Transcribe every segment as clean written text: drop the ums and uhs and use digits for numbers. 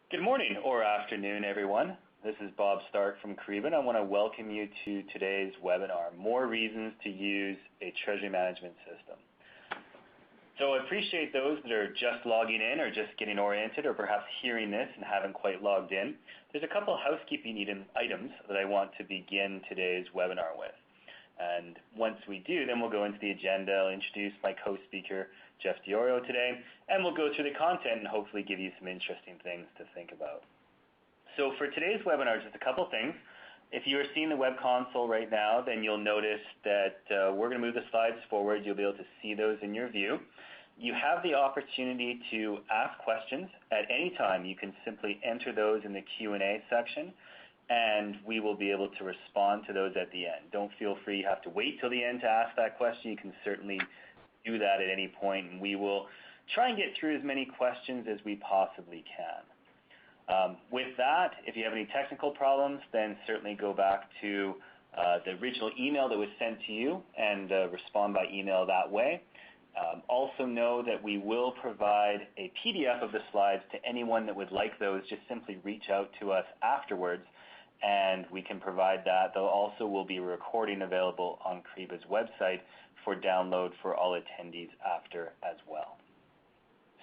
Good morning or afternoon, everyone. This is Bob Stark from Kyriba, and I want to welcome you to today's webinar, More Reasons to Use a Treasury Management System. So I appreciate those that are just logging in or just getting oriented or perhaps hearing this and haven't quite logged in. There's a couple of housekeeping items that I want to begin today's webinar with. And once we do, then we'll go into the agenda. I'll introduce my co-speaker, Jeff Diorio, today, and we'll go through the content and hopefully give you some interesting things to think about. So for today's webinar, just a couple things. If you are seeing the web console right now, then you'll notice that we're going to move the slides forward. You'll be able to see those in your view. You have the opportunity to ask questions at any time. You can simply enter those in the Q&A section, and we will be able to respond to those at the end. Don't feel free, you have to wait till the end to ask that question. You can certainly do that at any point, and we will try and get through as many questions as we possibly can. With that, if you have any technical problems, then certainly go back to the original email that was sent to you and respond by email that way. Also know that we will provide a PDF of the slides to anyone that would like those. Just simply reach out to us afterwards, and we can provide that. There also will be a recording available on Kyriba's website for download for all attendees after as well.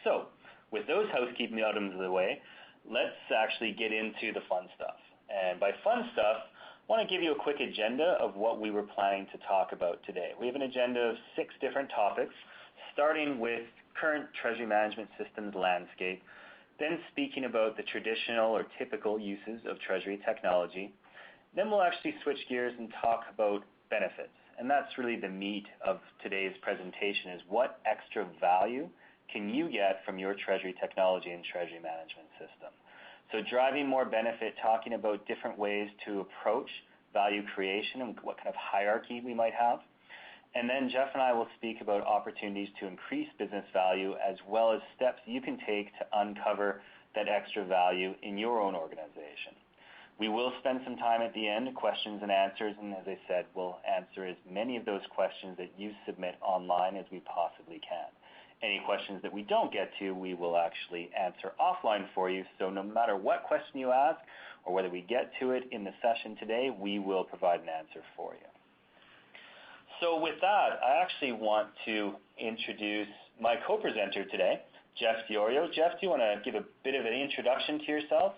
So, with those housekeeping items of the way, let's actually get into the fun stuff. And by fun stuff, I want to give you a quick agenda of what we were planning to talk about today. We have an agenda of 6 different topics, starting with current Treasury Management Systems landscape, then speaking about the traditional or typical uses of Treasury technology. Then we'll actually switch gears and talk about benefits. And that's really the meat of today's presentation, is what extra value can you get from your Treasury technology and Treasury Management System. So driving more benefit, talking about different ways to approach value creation and what kind of hierarchy we might have. And then Jeff and I will speak about opportunities to increase business value, as well as steps you can take to uncover that extra value in your own organization. We will spend some time at the end, questions and answers, and as I said, we'll answer as many of those questions that you submit online as we possibly can. Any questions that we don't get to, we will actually answer offline for you. So no matter what question you ask, or whether we get to it in the session today, we will provide an answer for you. So with that, I actually want to introduce my co-presenter today, Jeff Diorio. Jeff, do you want to give a bit of an introduction to yourself?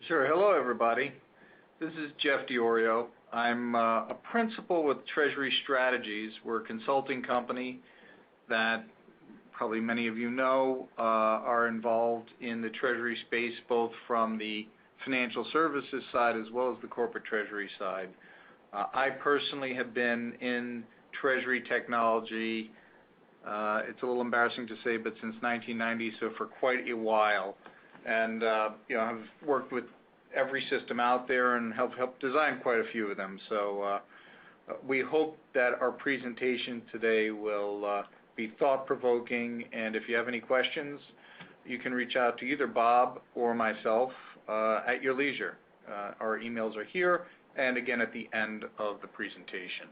Sure. Hello, everybody. This is Jeff Diorio. I'm a principal with Treasury Strategies. We're a consulting company that probably many of you know are involved in the Treasury space, both from the financial services side as well as the corporate Treasury side. I personally have been in Treasury technology, it's a little embarrassing to say, but since 1990, so for quite a while. And I've worked with every system out there and helped design quite a few of them. So we hope that our presentation today will be thought-provoking, and if you have any questions, you can reach out to either Bob or myself at your leisure. Our emails are here, and again at the end of the presentation.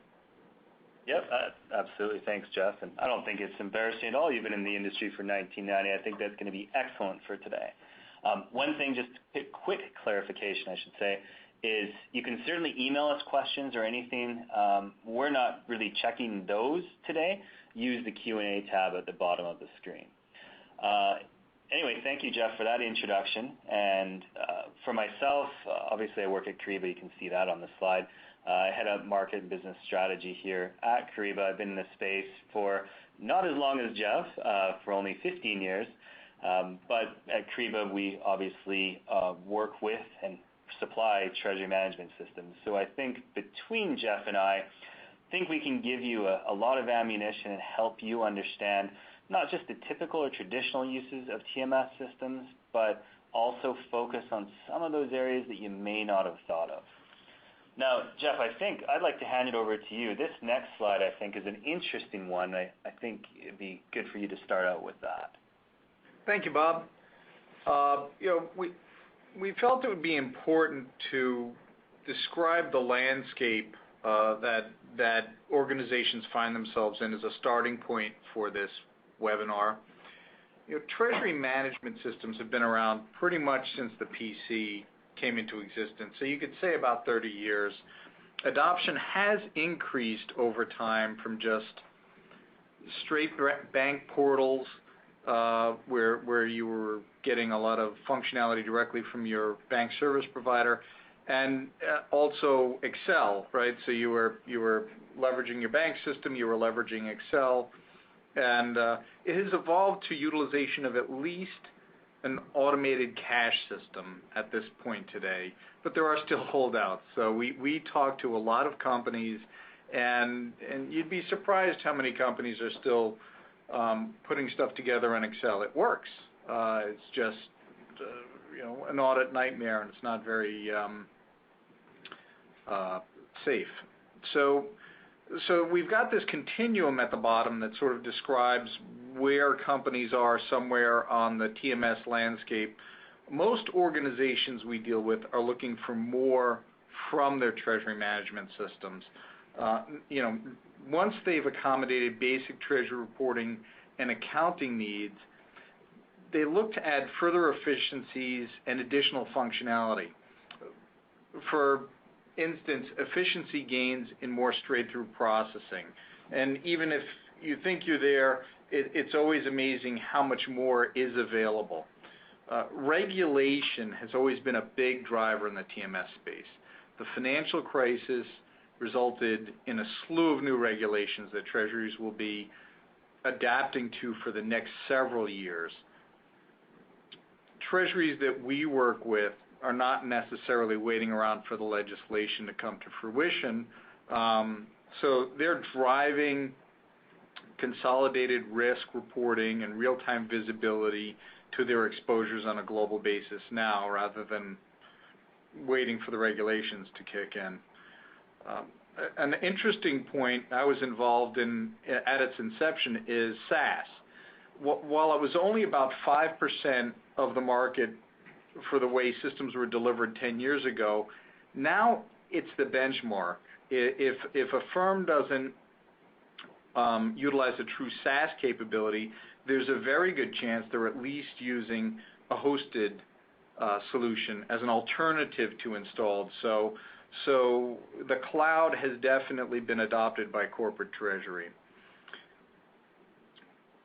Yep, absolutely. Thanks, Jeff. And I don't think it's embarrassing at all. You've been in the industry for 1990. I think that's going to be excellent for today. One thing, just a quick clarification, I should say, is you can certainly email us questions or anything. We're not really checking those today. Use the Q&A tab at the bottom of the screen. Anyway, thank you, Jeff, for that introduction. And for myself, obviously I work at Kyriba. You can see that on the slide. I head up market and business strategy here at Kyriba. I've been in this space for not as long as Jeff, for only 15 years. But at Kyriba, we obviously work with and supply treasury management systems. So I think between Jeff and I think we can give you a lot of ammunition and help you understand not just the typical or traditional uses of TMS systems, but also focus on some of those areas that you may not have thought of. Now, Jeff, I think I'd like to hand it over to you. This next slide, I think, is an interesting one. I think it'd be good for you to start out with that. Thank you, Bob. We felt it would be important to describe the landscape that organizations find themselves in as a starting point for this webinar. Treasury management systems have been around pretty much since the PC came into existence. So you could say about 30 years. Adoption has increased over time from just straight bank portals where you were getting a lot of functionality directly from your bank service provider, and also Excel, right? So you were leveraging your bank system, you were leveraging Excel, and it has evolved to utilization of at least an automated cash system at this point today, but there are still holdouts. So we talk to a lot of companies, and you'd be surprised how many companies are still putting stuff together in Excel. It works. It's just an audit nightmare, and it's not very safe. So we've got this continuum at the bottom that sort of describes where companies are somewhere on the TMS landscape. Most organizations we deal with are looking for more from their treasury management systems. Once they've accommodated basic treasury reporting and accounting needs, they look to add further efficiencies and additional functionality. For instance, efficiency gains in more straight-through processing. And even if you think you're there, it's always amazing how much more is available. Regulation has always been a big driver in the TMS space. The financial crisis resulted in a slew of new regulations that treasuries will be adapting to for the next several years. Treasuries that we work with are not necessarily waiting around for the legislation to come to fruition. So they're driving consolidated risk reporting and real-time visibility to their exposures on a global basis now, rather than waiting for the regulations to kick in. An interesting point I was involved in at its inception is SaaS. While it was only about 5% of the market for the way systems were delivered 10 years ago, now it's the benchmark. If a firm doesn't utilize a true SaaS capability, there's a very good chance they're at least using a hosted solution as an alternative to installed. So the cloud has definitely been adopted by corporate treasury.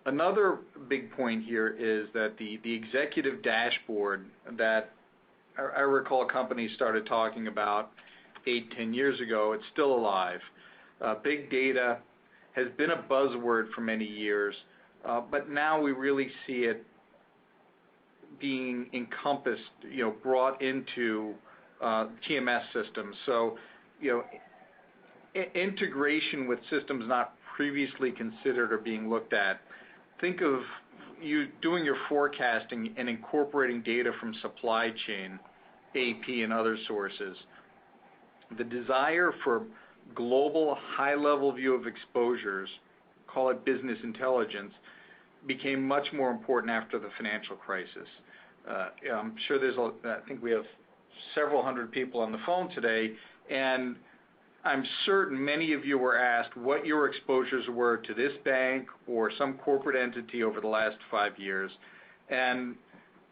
Another big point here is that the executive dashboard that I recall companies started talking about 8-10 years ago, it's still alive. Big data has been a buzzword for many years, but now we really see it being encompassed, brought into TMS systems. So, integration with systems not previously considered or being looked at. Think of you doing your forecasting and incorporating data from supply chain, AP, and other sources. The desire for global high-level view of exposures, call it business intelligence, became much more important after the financial crisis. I'm sure I think we have several hundred people on the phone today, and I'm certain many of you were asked what your exposures were to this bank or some corporate entity over the last 5 years. And,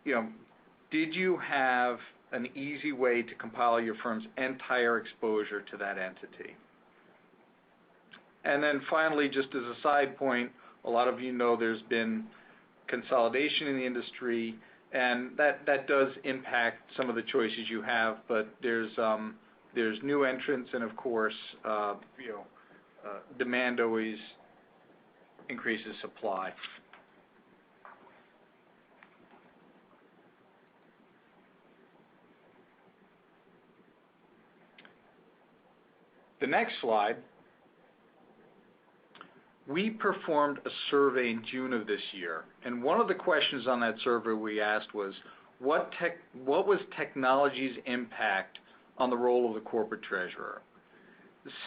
did you have an easy way to compile your firm's entire exposure to that entity? And then finally, just as a side point, a lot of you know there's been consolidation in the industry, and that does impact some of the choices you have, but there's new entrants, and of course, demand always increases supply. The next slide, we performed a survey in June of this year, and one of the questions on that survey we asked was, what was technology's impact on the role of the corporate treasurer?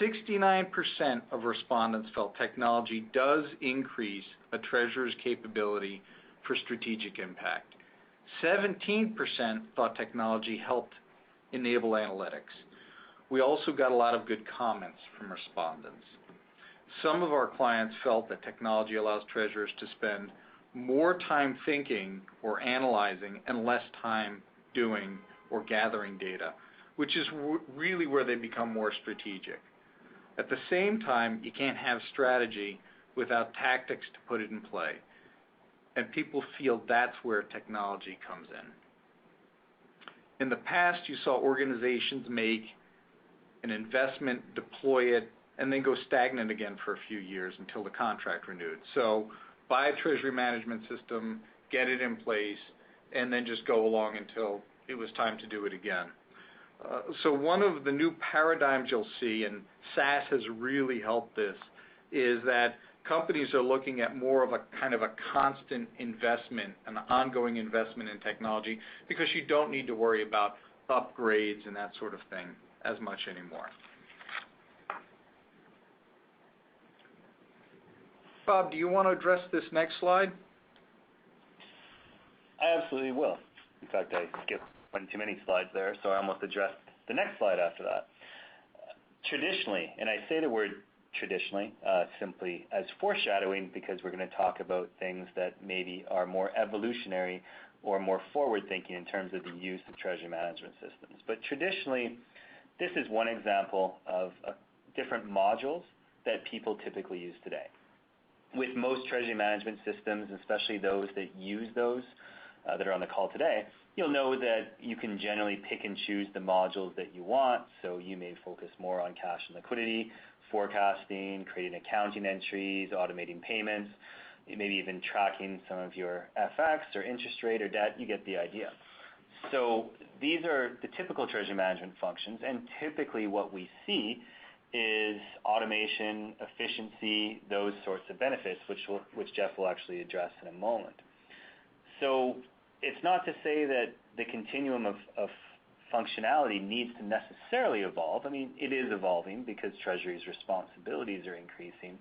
69% of respondents felt technology does increase a treasurer's capability for strategic impact. 17% thought technology helped enable analytics. We also got a lot of good comments from respondents. Some of our clients felt that technology allows treasurers to spend more time thinking or analyzing and less time doing or gathering data, which is really where they become more strategic. At the same time, you can't have strategy without tactics to put it in play. And people feel that's where technology comes in. In the past, you saw organizations make an investment, deploy it, and then go stagnant again for a few years until the contract renewed. So buy a treasury management system, get it in place, and then just go along until it was time to do it again. So one of the new paradigms you'll see, and SaaS has really helped this, is that companies are looking at more of a kind of a constant investment, an ongoing investment in technology, because you don't need to worry about upgrades and that sort of thing as much anymore. Bob, do you want to address this next slide? I absolutely will. In fact, I skipped one too many slides there, so I almost addressed the next slide after that. Traditionally, and I say the word traditionally simply as foreshadowing because we're going to talk about things that maybe are more evolutionary or more forward-thinking in terms of the use of treasury management systems. But traditionally, this is one example of different modules that people typically use today. With most treasury management systems, especially those that use those that are on the call today, you'll know that you can generally pick and choose the modules that you want. So you may focus more on cash and liquidity, forecasting, creating accounting entries, automating payments, maybe even tracking some of your FX or interest rate or debt. You get the idea. So these are the typical treasury management functions, and typically what we see is automation, efficiency, those sorts of benefits, which Jeff will actually address in a moment. So it's not to say that the continuum of functionality needs to necessarily evolve. I mean, it is evolving because Treasury's responsibilities are increasing,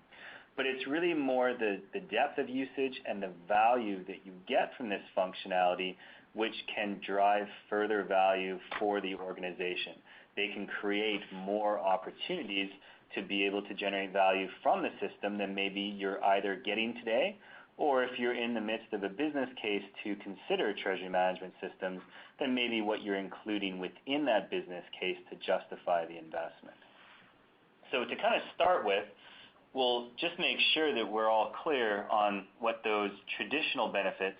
but it's really more the depth of usage and the value that you get from this functionality which can drive further value for the organization. They can create more opportunities to be able to generate value from the system than maybe you're either getting today, or if you're in the midst of a business case to consider treasury management systems, then maybe what you're including within that business case to justify the investment. So to kind of start with, we'll just make sure that we're all clear on what those traditional benefits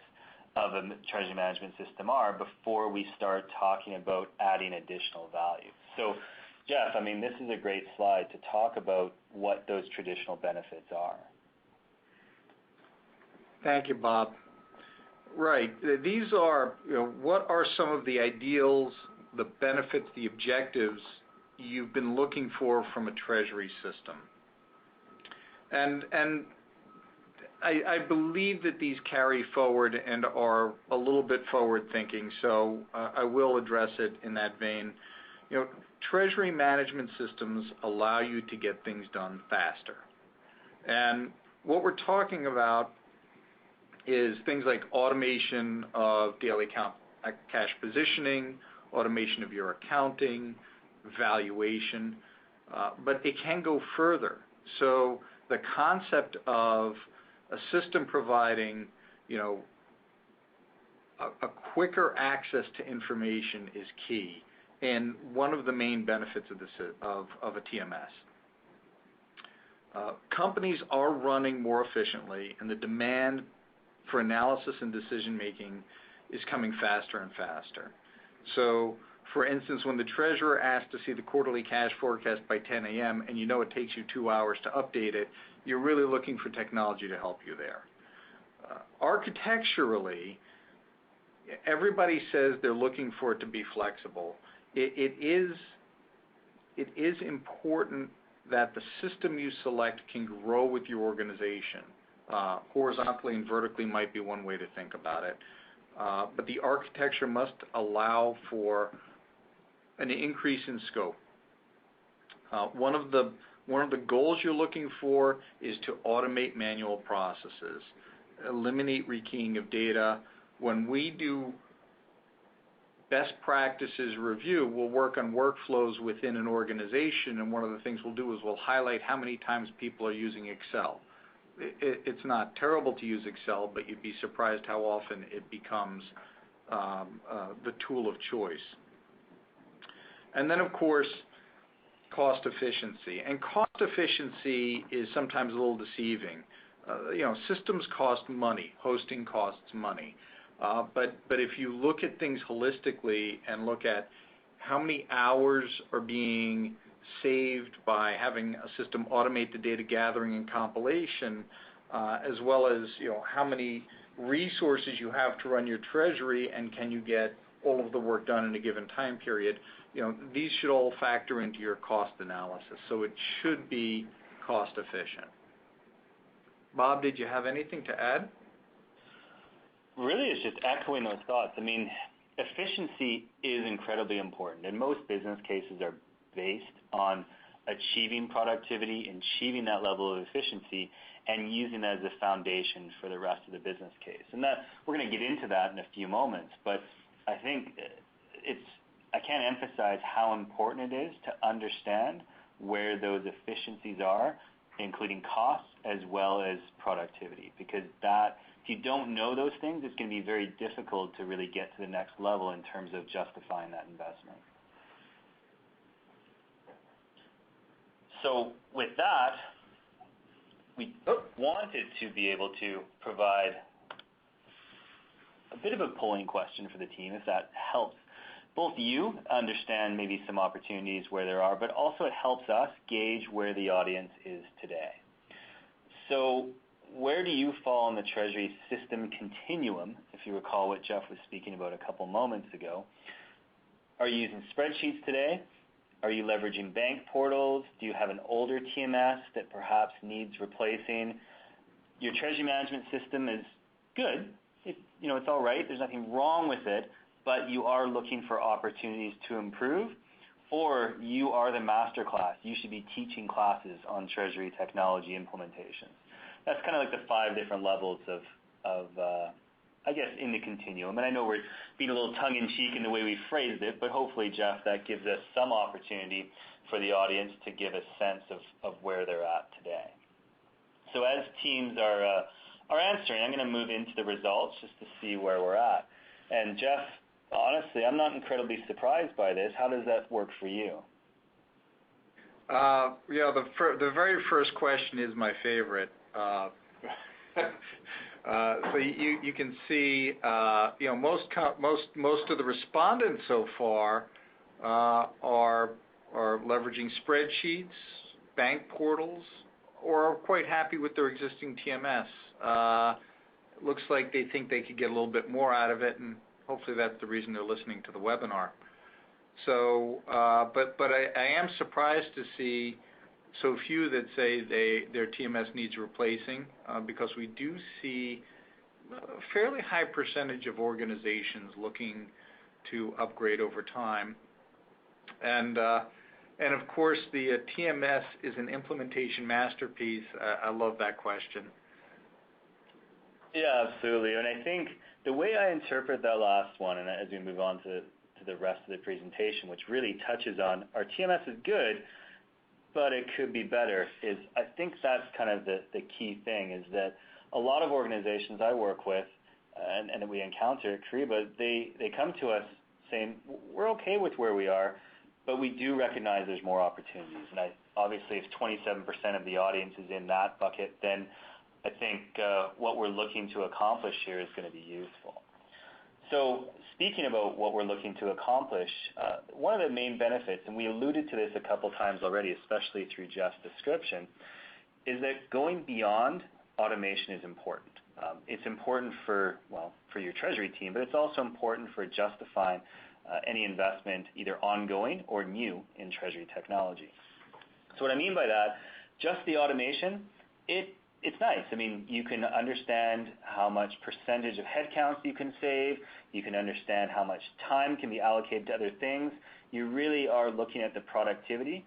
of a treasury management system are before we start talking about adding additional value. So, Jeff, I mean, this is a great slide to talk about what those traditional benefits are. Thank you, Bob. Right. These are, what are some of the ideals, the benefits, the objectives you've been looking for from a treasury system? And I believe that these carry forward and are a little bit forward-thinking, so I will address it in that vein. Treasury management systems allow you to get things done faster. And what we're talking about is things like automation of daily cash positioning, automation of your accounting, valuation, but it can go further. So the concept of a system providing, a quicker access to information is key, and one of the main benefits of a TMS. Companies are running more efficiently, and the demand for analysis and decision making is coming faster and faster. So, for instance, when the treasurer asks to see the quarterly cash forecast by 10 a.m. and it takes you 2 hours to update it, you're really looking for technology to help you there. Architecturally, everybody says they're looking for it to be flexible. It is important that the system you select can grow with your organization. Horizontally and vertically might be one way to think about it. But the architecture must allow for an increase in scope. One of the goals you're looking for is to automate manual processes, eliminate rekeying of data. When we do best practices review, we'll work on workflows within an organization, and one of the things we'll do is we'll highlight how many times people are using Excel. it's not terrible to use Excel, but you'd be surprised how often it becomes the tool of choice. And then, of course, cost efficiency. And cost efficiency is sometimes a little deceiving. Systems cost money. Hosting costs money. But if you look at things holistically and look at how many hours are being saved by having a system automate the data gathering and compilation, as well as how many resources you have to run your treasury, and can you get all of the work done in a given time period, these should all factor into your cost analysis. So it should be cost efficient. Bob, did you have anything to add? Really, it's just echoing those thoughts. I mean, efficiency is incredibly important, and most business cases are based on achieving productivity and achieving that level of efficiency and using that as a foundation for the rest of the business case. And that we're going to get into that in a few moments, but I think I can't emphasize how important it is to understand where those efficiencies are, including costs as well as productivity, because if you don't know those things, it's going to be very difficult to really get to the next level in terms of justifying that investment. So with that, we wanted to be able to provide a bit of a polling question for the team, if that helps both you understand maybe some opportunities where there are, but also it helps us gauge where the audience is today. So where do you fall in the Treasury system continuum, if you recall what Jeff was speaking about a couple moments ago? Are you using spreadsheets today? Are you leveraging bank portals? Do you have an older TMS that perhaps needs replacing? Your treasury management system is good. It's all right. There's nothing wrong with it, but you are looking for opportunities to improve, or you are the master class. You should be teaching classes on treasury technology implementations. That's kind of like the 5 different levels of I guess, in the continuum. And I know we're being a little tongue-in-cheek in the way we phrased it, but hopefully, Jeff, that gives us some opportunity for the audience to give a sense of where they're at today. So as teams are answering, I'm going to move into the results just to see where we're at. And Jeff, honestly, I'm not incredibly surprised by this. How does that work for you? The very first question is my favorite. So you can see, most of the respondents so far are leveraging spreadsheets, bank portals, or are quite happy with their existing TMS. Looks like they think they could get a little bit more out of it, and hopefully that's the reason they're listening to the webinar. So, but I am surprised to see so few that say their TMS needs replacing, because we do see a fairly high percentage of organizations looking to upgrade over time. And of course, the TMS is an implementation masterpiece. I love that question. Yeah, absolutely. And I think the way I interpret that last one, and as we move on to the rest of the presentation, which really touches on our TMS is good, but it could be better, is I think that's kind of the key thing, is that a lot of organizations I work with and that we encounter at Kyriba, they come to us saying, we're okay with where we are, but we do recognize there's more opportunities. And obviously, if 27% of the audience is in that bucket, then I think what we're looking to accomplish here is going to be useful. So speaking about what we're looking to accomplish, one of the main benefits, and we alluded to this a couple times already, especially through Jeff's description, is that going beyond automation is important. It's important for your treasury team, but it's also important for justifying any investment, either ongoing or new, in treasury technology. So what I mean by that, just the automation, it's nice. I mean, you can understand how much percentage of headcounts you can save. You can understand how much time can be allocated to other things. You really are looking at the productivity.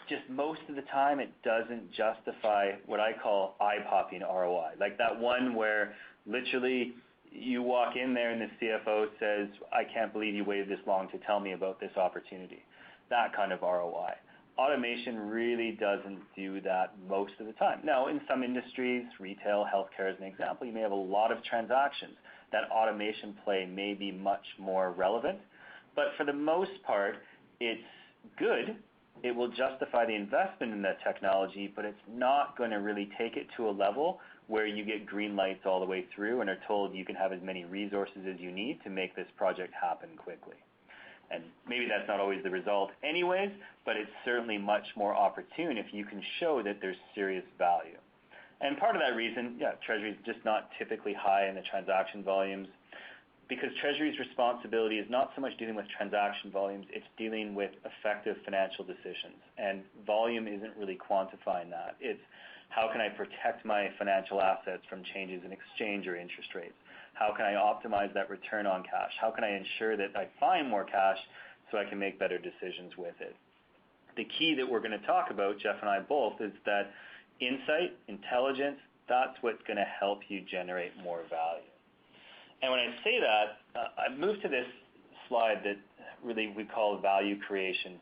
Just most of the time, it doesn't justify what I call eye-popping ROI. Like that one where literally you walk in there and the CFO says, I can't believe you waited this long to tell me about this opportunity. That kind of ROI. automation really doesn't do that most of the time. Now, in some industries, retail, healthcare as an example, you may have a lot of transactions. That automation play may be much more relevant. But for the most part, it's good. It will justify the investment in that technology, but it's not going to really take it to a level where you get green lights all the way through and are told you can have as many resources as you need to make this project happen quickly. And maybe that's not always the result anyways, but it's certainly much more opportune if you can show that there's serious value. And part of that reason, Treasury is just not typically high in the transaction volumes, because Treasury's responsibility is not so much dealing with transaction volumes, it's dealing with effective financial decisions. And volume isn't really quantifying that. It's how can I protect my financial assets from changes in exchange or interest rates? How can I optimize that return on cash? How can I ensure that I find more cash so I can make better decisions with it? The key that we're going to talk about, Jeff and I both, is that insight, intelligence, that's what's going to help you generate more value. And when I say that, I've moved to this slide that really we call value creation.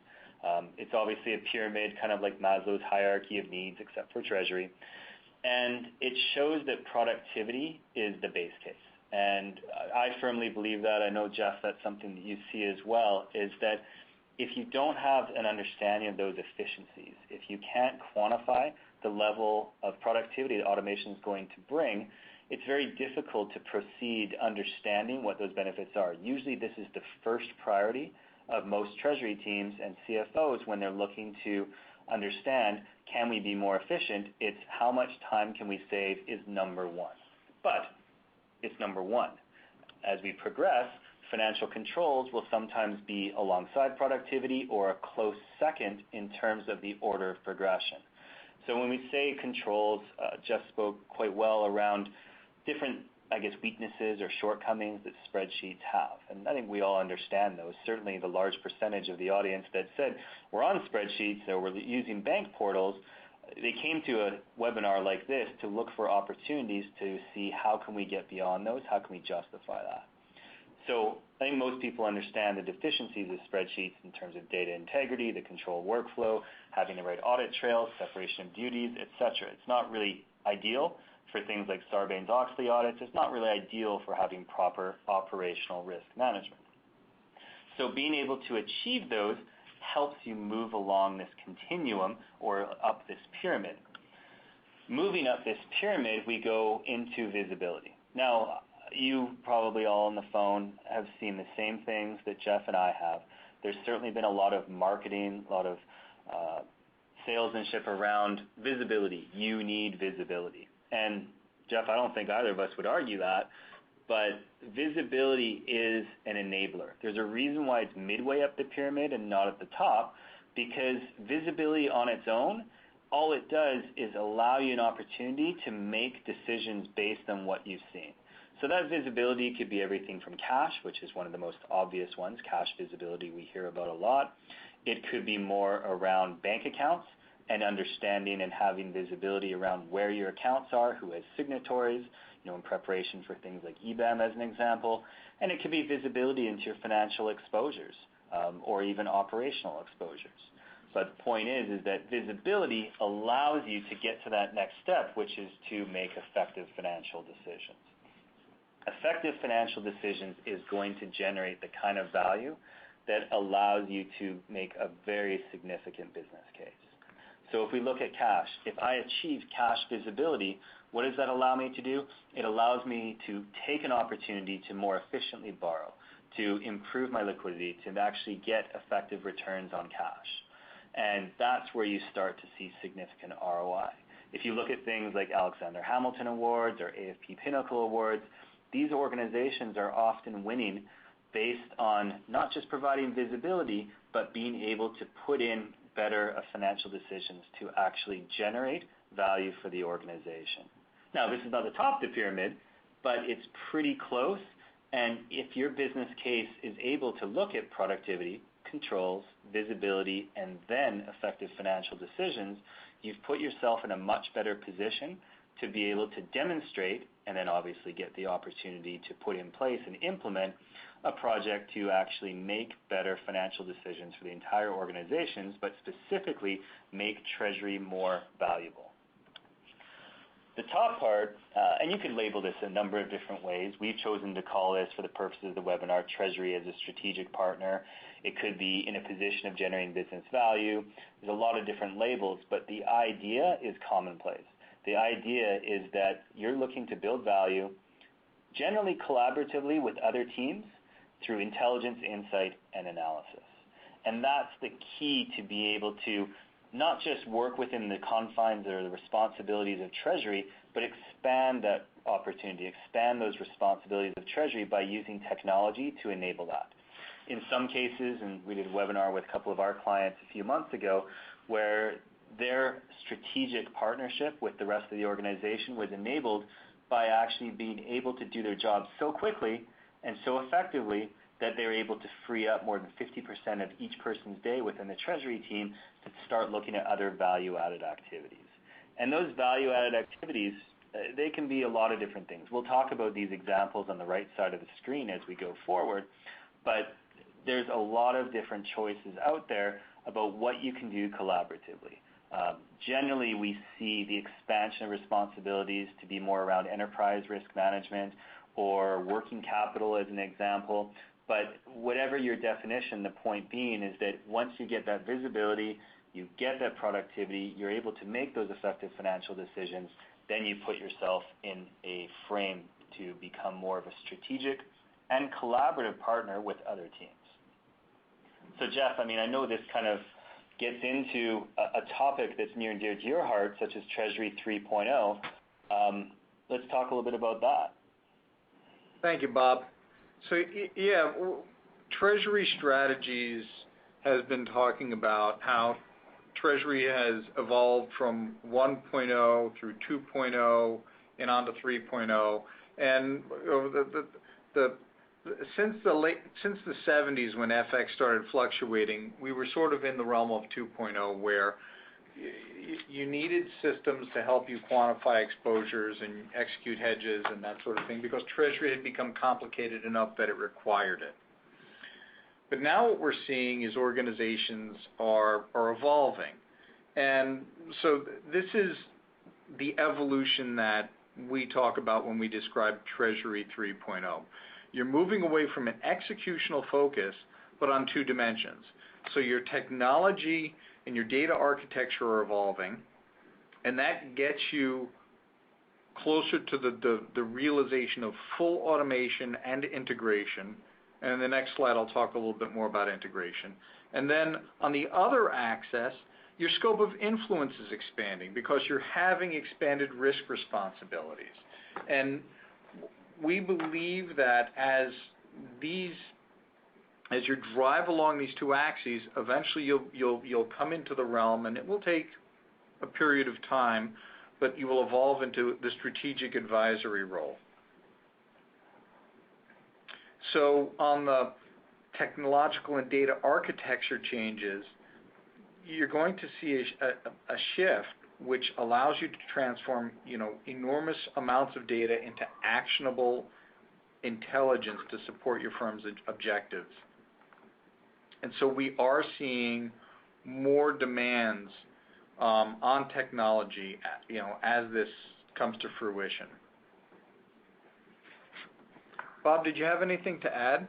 It's obviously a pyramid, kind of like Maslow's hierarchy of needs, except for Treasury. And it shows that productivity is the base case. And I firmly believe that. I know, Jeff, that's something that you see as well, is that if you don't have an understanding of those efficiencies, if you can't quantify the level of productivity that automation is going to bring, it's very difficult to proceed understanding what those benefits are. Usually this is the first priority of most Treasury teams and CFOs when they're looking to understand, can we be more efficient? It's how much time can we save is number one. But it's number one. As we progress, financial controls will sometimes be alongside productivity or a close second in terms of the order of progression. So when we say controls, Jeff spoke quite well around different, weaknesses or shortcomings that spreadsheets have. And I think we all understand those. Certainly the large percentage of the audience that said we're on spreadsheets or we're using bank portals, they came to a webinar like this to look for opportunities to see how can we get beyond those, how can we justify that. So I think most people understand the deficiencies of spreadsheets in terms of data integrity, the control workflow, having the right audit trail, separation of duties, etc. It's not really ideal for things like Sarbanes-Oxley audits. It's not really ideal for having proper operational risk management. So being able to achieve those helps you move along this continuum or up this pyramid. Moving up this pyramid, we go into visibility. Now, you probably all on the phone have seen the same things that Jeff and I have. There's certainly been a lot of marketing, a lot of salesmanship around visibility. You need visibility. And Jeff, I don't think either of us would argue that, but visibility is an enabler. There's a reason why it's midway up the pyramid and not at the top, because visibility on its own, all it does is allow you an opportunity to make decisions based on what you've seen. So that visibility could be everything from cash, which is one of the most obvious ones, cash visibility we hear about a lot. It could be more around bank accounts and understanding and having visibility around where your accounts are, who has signatories, in preparation for things like EBAM as an example. And it could be visibility into your financial exposures or even operational exposures. But the point is that visibility allows you to get to that next step, which is to make effective financial decisions. Effective financial decisions is going to generate the kind of value that allows you to make a very significant business case. So if we look at cash, if I achieve cash visibility, what does that allow me to do? It allows me to take an opportunity to more efficiently borrow, to improve my liquidity, to actually get effective returns on cash. And that's where you start to see significant ROI. If you look at things like Alexander Hamilton Awards or AFP Pinnacle Awards, these organizations are often winning based on not just providing visibility, but being able to put in better financial decisions to actually generate value for the organization. Now, this is not the top of the pyramid, but it's pretty close. And if your business case is able to look at productivity, controls, visibility, and then effective financial decisions, you've put yourself in a much better position to be able to demonstrate and then obviously get the opportunity to put in place and implement a project to actually make better financial decisions for the entire organizations, but specifically make Treasury more valuable. The top part, and you can label this a number of different ways. We've chosen to call this, for the purposes of the webinar, Treasury as a strategic partner. It could be in a position of generating business value. There's a lot of different labels, but the idea is commonplace. The idea is that you're looking to build value, generally collaboratively with other teams, through intelligence, insight, and analysis. And that's the key to be able to not just work within the confines or the responsibilities of Treasury, but expand that opportunity, expand those responsibilities of Treasury by using technology to enable that. In some cases, and we did a webinar with a couple of our clients a few months ago, where their strategic partnership with the rest of the organization was enabled by actually being able to do their job so quickly and so effectively that they're able to free up more than 50% of each person's day within the Treasury team to start looking at other value-added activities. And those value-added activities, they can be a lot of different things. We'll talk about these examples on the right side of the screen as we go forward, but there's a lot of different choices out there about what you can do collaboratively. Generally, we see the expansion of responsibilities to be more around enterprise risk management or working capital as an example. But whatever your definition, the point being is that once you get that visibility, you get that productivity, you're able to make those effective financial decisions, then you put yourself in a frame to become more of a strategic and collaborative partner with other teams. So Jeff, I know this kind of gets into a topic that's near and dear to your heart, such as Treasury 3.0. Let's talk a little bit about that. Thank you, Bob. So yeah, Treasury Strategies has been talking about how Treasury has evolved from 1.0 through 2.0 and on to 3.0. And since the 70s, when FX started fluctuating, we were sort of in the realm of 2.0, where you needed systems to help you quantify exposures and execute hedges and that sort of thing, because Treasury had become complicated enough that it required it. But now what we're seeing is organizations are evolving. And so this is the evolution that we talk about when we describe Treasury 3.0. You're moving away from an executional focus, but on two dimensions. So your technology and your data architecture are evolving, and that gets you closer to the realization of full automation and integration. And in the next slide, I'll talk a little bit more about integration. And then on the other axis, your scope of influence is expanding because you're having expanded risk responsibilities. And we believe that as you drive along these two axes, eventually you'll come into the realm, and it will take a period of time, but you will evolve into the strategic advisory role. So on the technological and data architecture changes, you're going to see a shift which allows you to transform enormous amounts of data into actionable intelligence to support your firm's objectives. And so we are seeing more demands on technology, as this comes to fruition. Bob, did you have anything to add?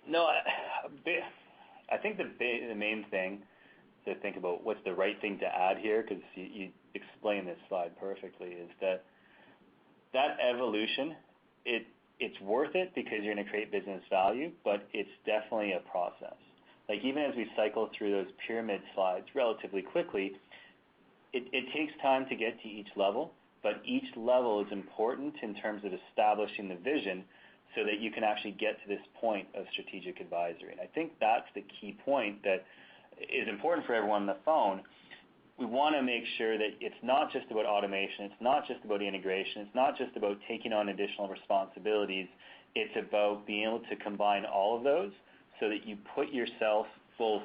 No, I think the main thing to think about, what's the right thing to add here, because you explain this slide perfectly, is that evolution, it's worth it because you're going to create business value, but it's definitely a process. Like, even as we cycle through those pyramid slides relatively quickly, it takes time to get to each level, but each level is important in terms of establishing the vision so that you can actually get to this point of strategic advisory. And I think that's the key point that is important for everyone on the phone. We want to make sure that it's not just about automation, it's not just about integration, it's not just about taking on additional responsibilities, it's about being able to combine all of those so that you put yourself, both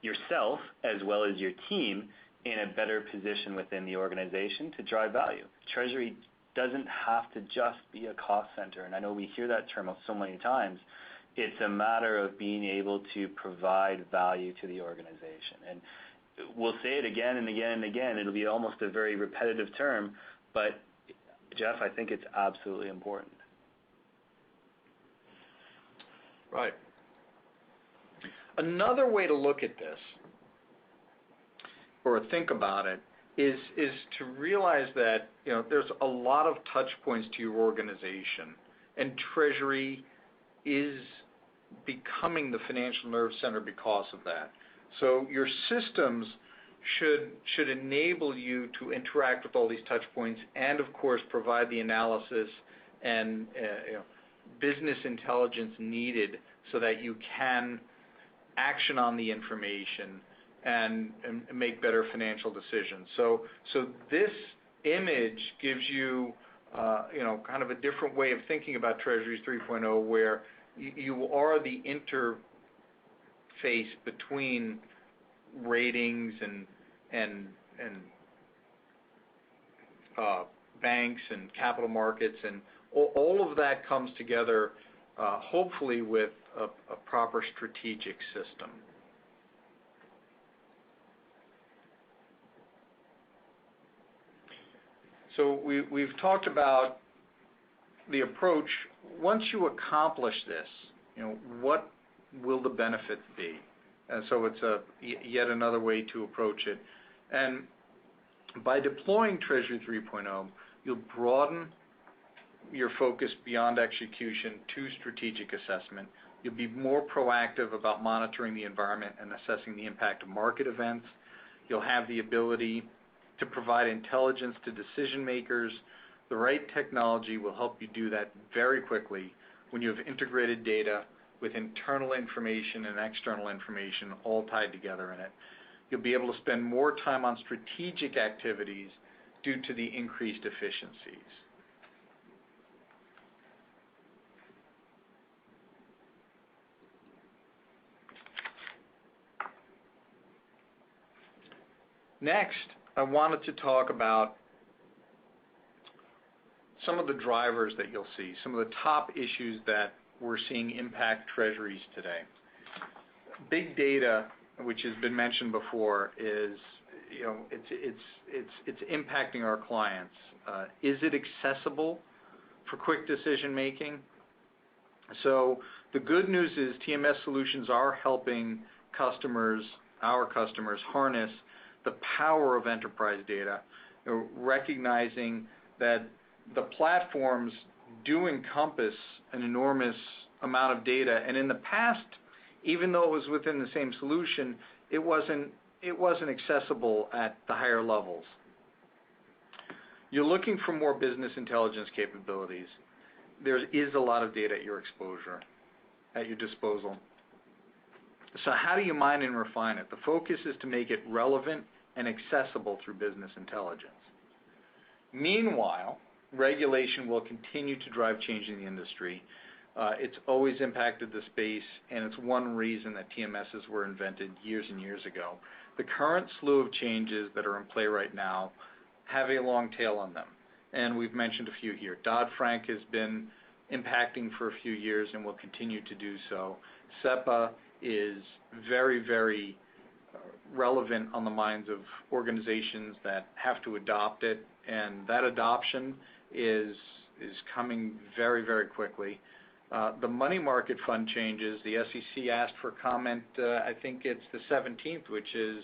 yourself as well as your team, in a better position within the organization to drive value. Treasury doesn't have to just be a cost center. And I know we hear that term so many times. It's a matter of being able to provide value to the organization. And we'll say it again and again and again. It'll be almost a very repetitive term, but Jeff, I think it's absolutely important. Right. Another way to look at this, or think about it, is to realize that there's a lot of touch points to your organization, and Treasury is becoming the financial nerve center because of that. So your systems should enable you to interact with all these touch points, and of course provide the analysis and business intelligence needed so that you can action on the information and make better financial decisions. So this image gives you kind of a different way of thinking about Treasuries 3.0, where you are the interface between ratings and banks and capital markets, and all of that comes together hopefully with a proper strategic system. So we've talked about the approach. Once you accomplish this, what will the benefits be? And so it's yet another way to approach it. And by deploying Treasury 3.0, you'll broaden your focus beyond execution to strategic assessment. You'll be more proactive about monitoring the environment and assessing the impact of market events. You'll have the ability to provide intelligence to decision makers. The right technology will help you do that very quickly when you have integrated data with internal information and external information all tied together in it. You'll be able to spend more time on strategic activities due to the increased efficiencies. Next, I wanted to talk about some of the drivers that you'll see, some of the top issues that we're seeing impact treasuries today. Big data, which has been mentioned before, is it's impacting our clients. Is it accessible for quick decision making? So the good news is TMS solutions are helping our customers harness the power of enterprise data, recognizing that the platforms do encompass an enormous amount of data, and in the past, even though it was within the same solution, it wasn't accessible at the higher levels. You're looking for more business intelligence capabilities. There is a lot of data at your disposal. So how do you mine and refine it? The focus is to make it relevant and accessible through business intelligence. Meanwhile, regulation will continue to drive change in the industry. It's always impacted the space, and it's one reason that TMSs were invented years and years ago. The current slew of changes that are in play right now have a long tail on them, and we've mentioned a few here. Dodd-Frank has been impacting for a few years and will continue to do so. SEPA is very, very relevant on the minds of organizations that have to adopt it, and that adoption is coming very, very quickly. The money market fund changes, the SEC asked for comment, I think it's the 17th, which is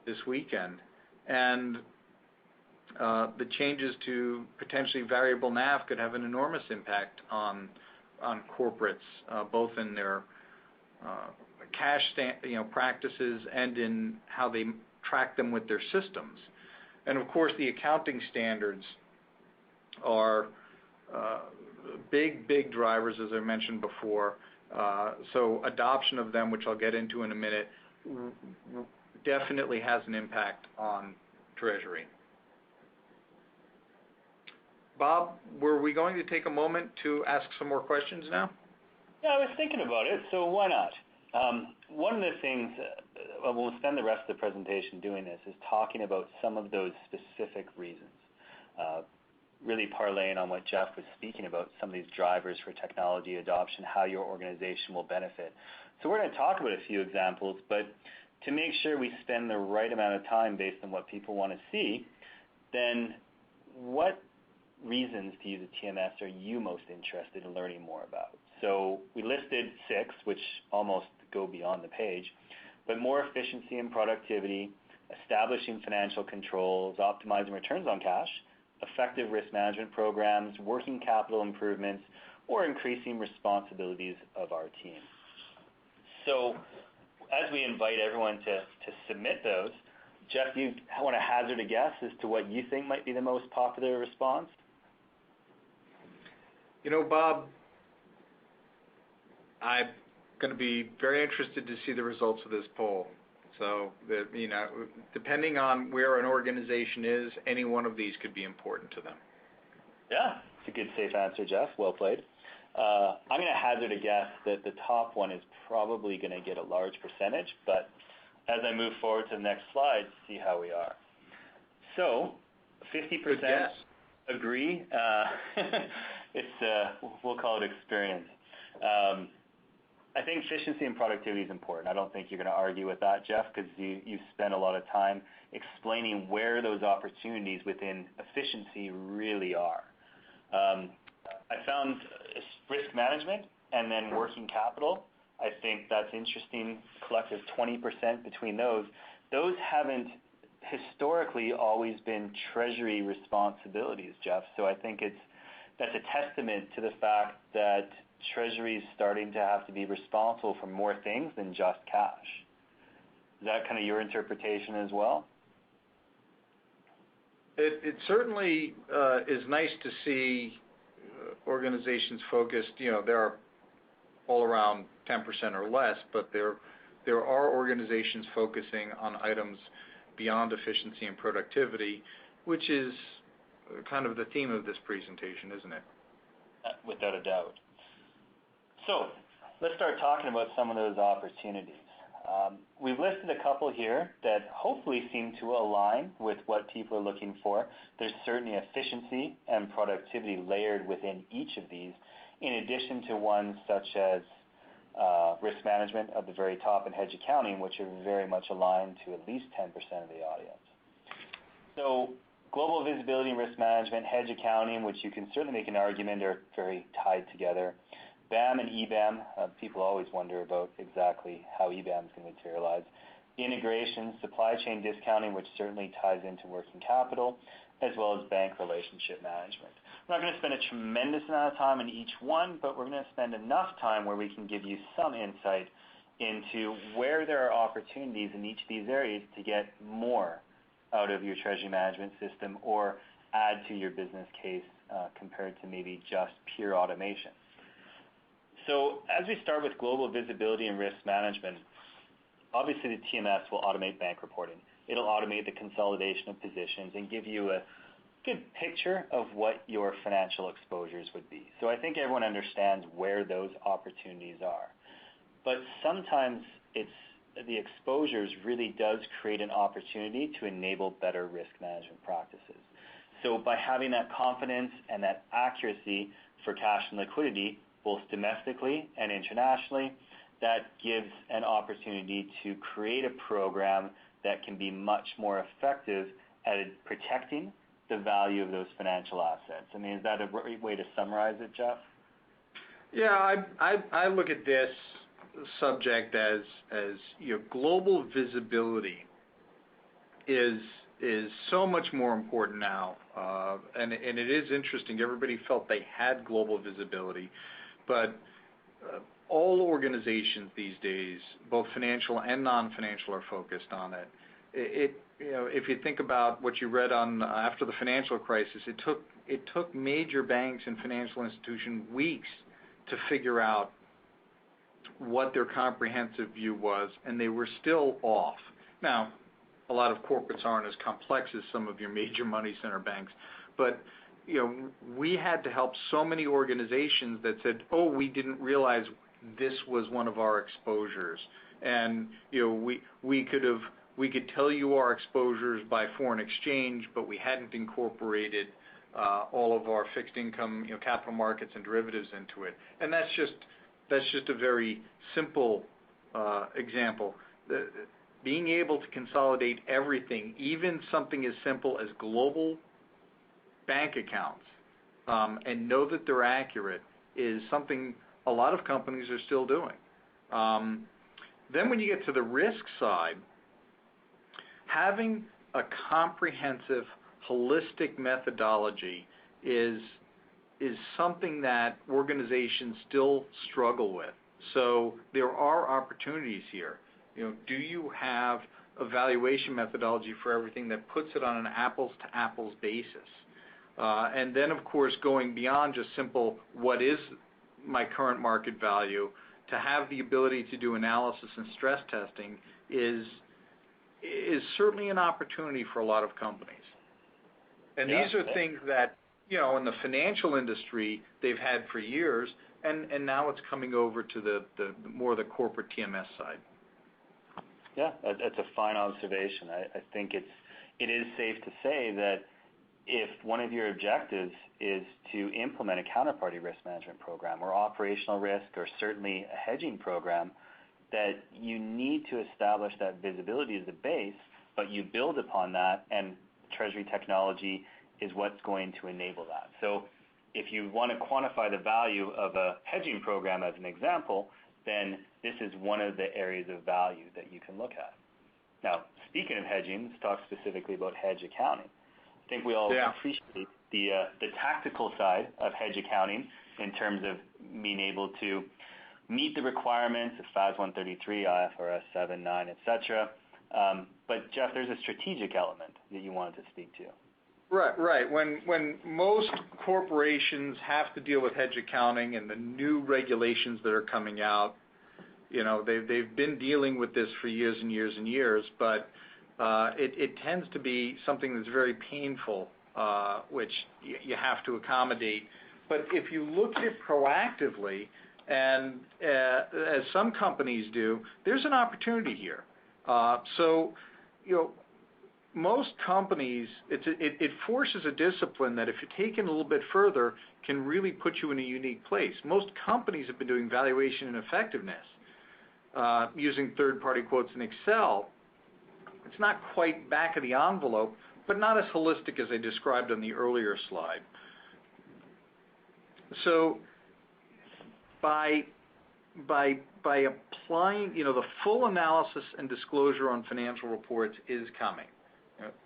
this weekend. And the changes to potentially variable NAV could have an enormous impact on corporates, both in their cash practices and in how they track them with their systems. And of course, the accounting standards are big drivers, as I mentioned before. So adoption of them, which I'll get into in a minute, definitely has an impact on Treasury. Bob, were we going to take a moment to ask some more questions now? Yeah, I was thinking about it, so why not? One of the things, we'll spend the rest of the presentation doing this, is talking about some of those specific reasons. really parlaying on what Jeff was speaking about, some of these drivers for technology adoption, how your organization will benefit. So we're going to talk about a few examples, but to make sure we spend the right amount of time based on what people want to see, then what reasons to use a TMS are you most interested in learning more about? So we listed 6, which almost go beyond the page, but more efficiency and productivity, establishing financial controls, optimizing returns on cash, effective risk management programs, working capital improvements, or increasing responsibilities of our team. So as we invite everyone to submit those, Jeff, you want to hazard a guess as to what you think might be the most popular response? You know, Bob, I'm going to be very interested to see the results of this poll. So, depending on where an organization is, any one of these could be important to them. Yeah, it's a good, safe answer, Jeff. Well played. I'm going to hazard a guess that the top one is probably going to get a large percentage, but as I move forward to the next slide, see how we are. So, 50% agree. We'll call it experience. I think efficiency and productivity is important. I don't think you're going to argue with that, Jeff, because you've spent a lot of time explaining where those opportunities within efficiency really are. I found risk management and then working capital. I think that's interesting, collective 20% between those. Those haven't historically always been Treasury responsibilities, Jeff. So I think that's a testament to the fact that Treasury is starting to have to be responsible for more things than just cash. Is that kind of your interpretation as well? It certainly is nice to see organizations focused. There are all around 10% or less, but there are organizations focusing on items beyond efficiency and productivity, which is kind of the theme of this presentation, isn't it? Without a doubt. So let's start talking about some of those opportunities. We've listed a couple here that hopefully seem to align with what people are looking for. There's certainly efficiency and productivity layered within each of these, in addition to ones such as risk management at the very top and hedge accounting, which are very much aligned to at least 10% of the audience. So global visibility and risk management, hedge accounting, which you can certainly make an argument are very tied together. BAM and EBAM, people always wonder about exactly how EBAM is going to materialize. Integration, supply chain discounting, which certainly ties into working capital, as well as bank relationship management. We're not going to spend a tremendous amount of time on each one, but we're going to spend enough time where we can give you some insight into where there are opportunities in each of these areas to get more out of your treasury management system or add to your business case compared to maybe just pure automation. So as we start with global visibility and risk management, obviously the TMS will automate bank reporting. It'll automate the consolidation of positions and give you a good picture of what your financial exposures would be. So I think everyone understands where those opportunities are. But sometimes the exposures really does create an opportunity to enable better risk management practices. So by having that confidence and that accuracy for cash and liquidity, both domestically and internationally, that gives an opportunity to create a program that can be much more effective at protecting the value of those financial assets. I mean, is that a great way to summarize it, Jeff? Yeah, I look at this subject as global visibility is so much more important now, and it is interesting. Everybody felt they had global visibility, but all organizations these days, both financial and non-financial, are focused on it. If you think about what you read on after the financial crisis, it took major banks and financial institutions weeks to figure out what their comprehensive view was, and they were still off. Now, a lot of corporates aren't as complex as some of your major money center banks, but we had to help so many organizations that said, "Oh, we didn't realize this was one of our exposures," and we could tell you our exposures by foreign exchange, but we hadn't incorporated all of our fixed income, capital markets and derivatives into it. And that's just a very simple example. Being able to consolidate everything, even something as simple as global bank accounts, and know that they're accurate, is something a lot of companies are still doing. Then when you get to the risk side, having a comprehensive, holistic methodology is something that organizations still struggle with. So there are opportunities here. Do you have a valuation methodology for everything that puts it on an apples-to-apples basis? And then, of course, going beyond just simple, what is my current market value, to have the ability to do analysis and stress testing is certainly an opportunity for a lot of companies. And these are things that, in the financial industry, they've had for years, and now it's coming over to the more the corporate TMS side. Yeah, that's a fine observation. I think it is safe to say that if one of your objectives is to implement a counterparty risk management program or operational risk or certainly a hedging program, that you need to establish that visibility as a base, but you build upon that, and Treasury technology is what's going to enable that. So if you want to quantify the value of a hedging program as an example, then this is one of the areas of value that you can look at. Now, speaking of hedging, let's talk specifically about hedge accounting. I think we all appreciate the tactical side of hedge accounting in terms of being able to meet the requirements of FAS 133, IFRS 7, 9, etc. But Jeff, there's a strategic element that you wanted to speak to. Right. When most corporations have to deal with hedge accounting and the new regulations that are coming out, they've been dealing with this for years and years and years, but it tends to be something that's very painful, which you have to accommodate. But if you look at it proactively, and as some companies do, there's an opportunity here. Most companies, it forces a discipline that if you take it a little bit further, can really put you in a unique place. Most companies have been doing valuation and effectiveness using third-party quotes in Excel. It's not quite back of the envelope, but not as holistic as I described on the earlier slide. So by applying, the full analysis and disclosure on financial reports is coming.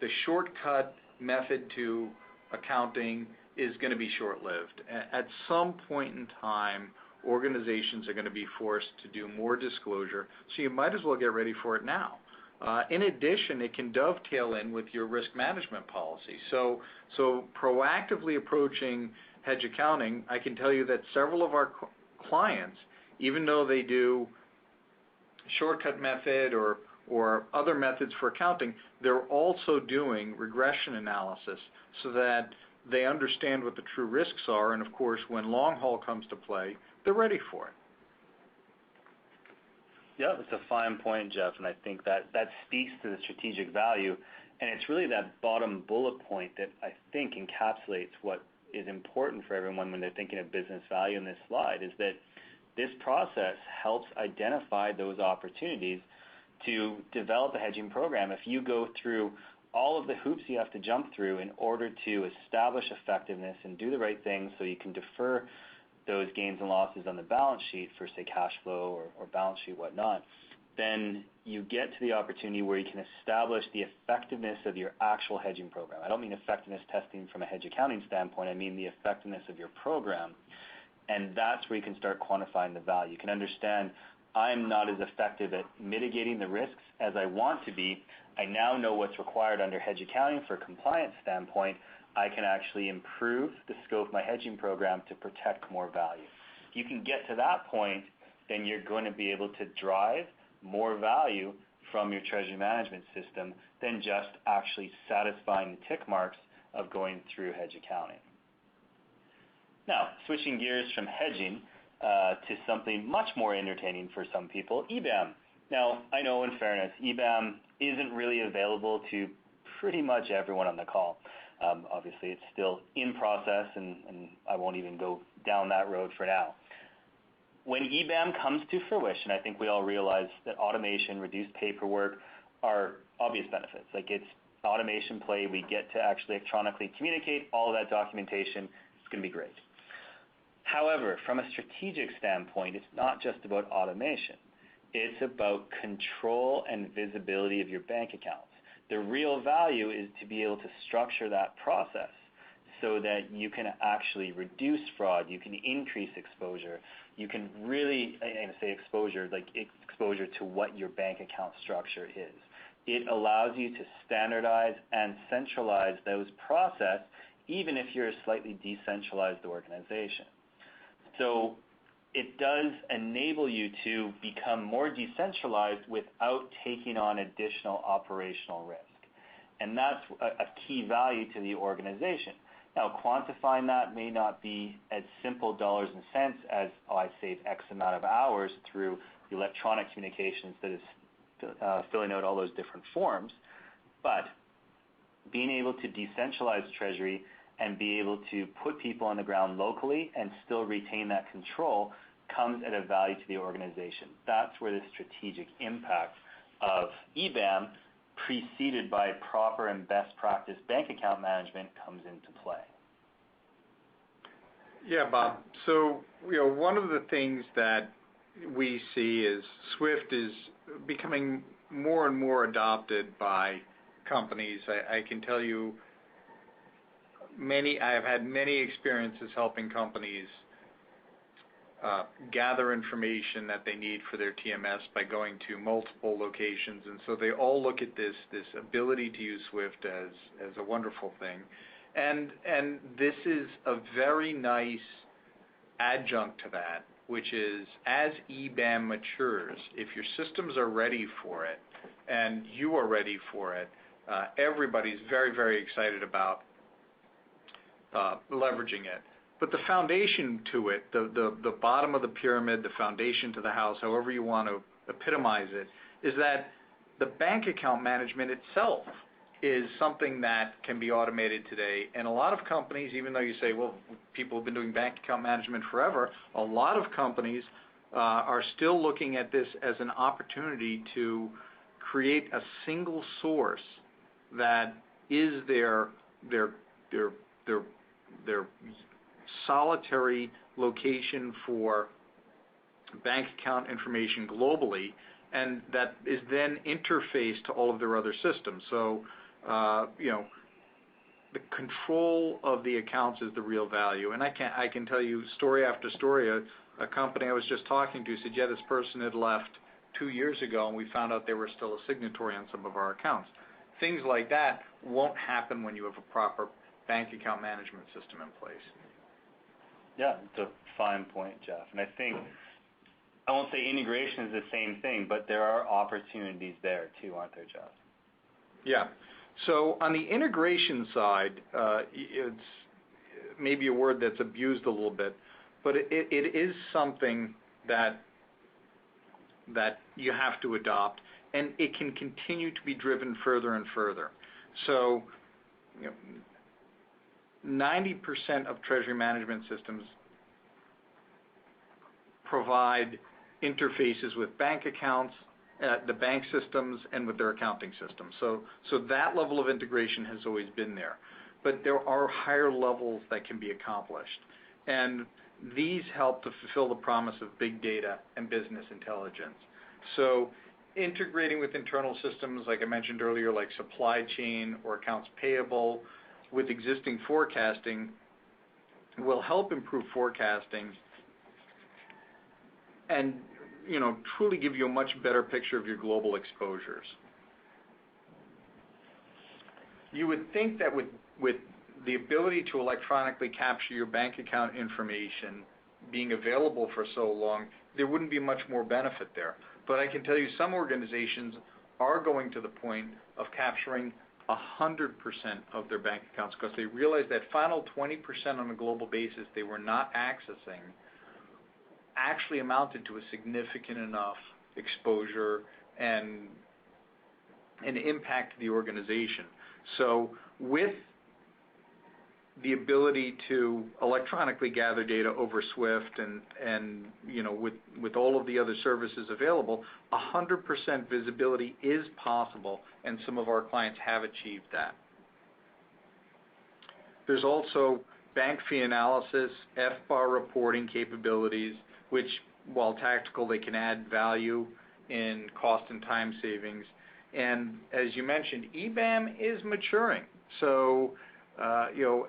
The shortcut method to accounting is going to be short-lived. At some point in time, organizations are going to be forced to do more disclosure, so you might as well get ready for it now. In addition, it can dovetail in with your risk management policy. So proactively approaching hedge accounting, I can tell you that several of our clients, even though they do shortcut method or other methods for accounting, they're also doing regression analysis so that they understand what the true risks are, and of course, when long haul comes to play, they're ready for it. Yeah, it's a fine point, Jeff, and I think that speaks to the strategic value, and it's really that bottom bullet point that I think encapsulates what is important for everyone when they're thinking of business value in this slide, is that this process helps identify those opportunities to develop a hedging program. If you go through all of the hoops you have to jump through in order to establish effectiveness and do the right things so you can defer those gains and losses on the balance sheet for, say, cash flow or balance sheet, whatnot, then you get to the opportunity where you can establish the effectiveness of your actual hedging program. I don't mean effectiveness testing from a hedge accounting standpoint. I mean the effectiveness of your program. And that's where you can start quantifying the value. You can understand, I'm not as effective at mitigating the risks as I want to be. I now know what's required under hedge accounting for a compliance standpoint. I can actually improve the scope of my hedging program to protect more value. If you can get to that point, then you're going to be able to drive more value from your treasury management system than just actually satisfying the tick marks of going through hedge accounting. Now, switching gears from hedging to something much more entertaining for some people, EBAM. Now, I know in fairness, EBAM isn't really available to pretty much everyone on the call. Obviously, it's still in process, and I won't even go down that road for now. When EBAM comes to fruition, I think we all realize that automation, reduced paperwork are obvious benefits. Like, it's automation play. We get to actually electronically communicate all of that documentation. It's going to be great. However, from a strategic standpoint, it's not just about automation. It's about control and visibility of your bank accounts. The real value is to be able to structure that process so that you can actually reduce fraud, you can increase exposure, you can really, and I say exposure, like exposure to what your bank account structure is. It allows you to standardize and centralize those processes, even if you're a slightly decentralized organization. So it does enable you to become more decentralized without taking on additional operational risk. And that's a key value to the organization. Now, quantifying that may not be as simple dollars and cents as, I save X amount of hours through the electronic communications that is filling out all those different forms, but being able to decentralize Treasury and be able to put people on the ground locally and still retain that control comes at a value to the organization. That's where the strategic impact of EBAM, preceded by proper and best practice bank account management, comes into play. Yeah, Bob. So, one of the things that we see is SWIFT is becoming more and more adopted by companies. I can tell you I have had many experiences helping companies gather information that they need for their TMS by going to multiple locations, and so they all look at this ability to use SWIFT as a wonderful thing, and this is a very nice adjunct to that, which is as EBAM matures, if your systems are ready for it and you are ready for it, everybody's very, very excited about leveraging it. But the foundation to it, the bottom of the pyramid, the foundation to the house, however you want to epitomize it, is that the bank account management itself is something that can be automated today. And a lot of companies, even though you say, well, people have been doing bank account management forever, a lot of companies are still looking at this as an opportunity to create a single source that is their solitary location for bank account information globally, and that is then interfaced to all of their other systems. So, the control of the accounts is the real value. And I can tell you story after story. A company I was just talking to said, yeah, this person had left 2 years ago, and we found out they were still a signatory on some of our accounts. Things like that won't happen when you have a proper bank account management system in place. Yeah, it's a fine point, Jeff. And I think, I won't say integration is the same thing, but there are opportunities there too, aren't there, Jeff? Yeah. So on the integration side, it's maybe a word that's abused a little bit, but it is something that you have to adopt, and it can continue to be driven further and further. So, 90% of treasury management systems provide interfaces with bank accounts, the bank systems, and with their accounting systems. So that level of integration has always been there. But there are higher levels that can be accomplished. And these help to fulfill the promise of big data and business intelligence. So integrating with internal systems, like I mentioned earlier, like supply chain or accounts payable, with existing forecasting will help improve forecasting and truly give you a much better picture of your global exposures. You would think that with the ability to electronically capture your bank account information being available for so long, there wouldn't be much more benefit there. But I can tell you some organizations are going to the point of capturing 100% of their bank accounts because they realize that final 20% on a global basis they were not accessing actually amounted to a significant enough exposure and impact to the organization. So with the ability to electronically gather data over SWIFT and with all of the other services available, 100% visibility is possible, and some of our clients have achieved that. There's also bank fee analysis, FBAR reporting capabilities, which, while tactical, they can add value in cost and time savings. And as you mentioned, EBAM is maturing. So,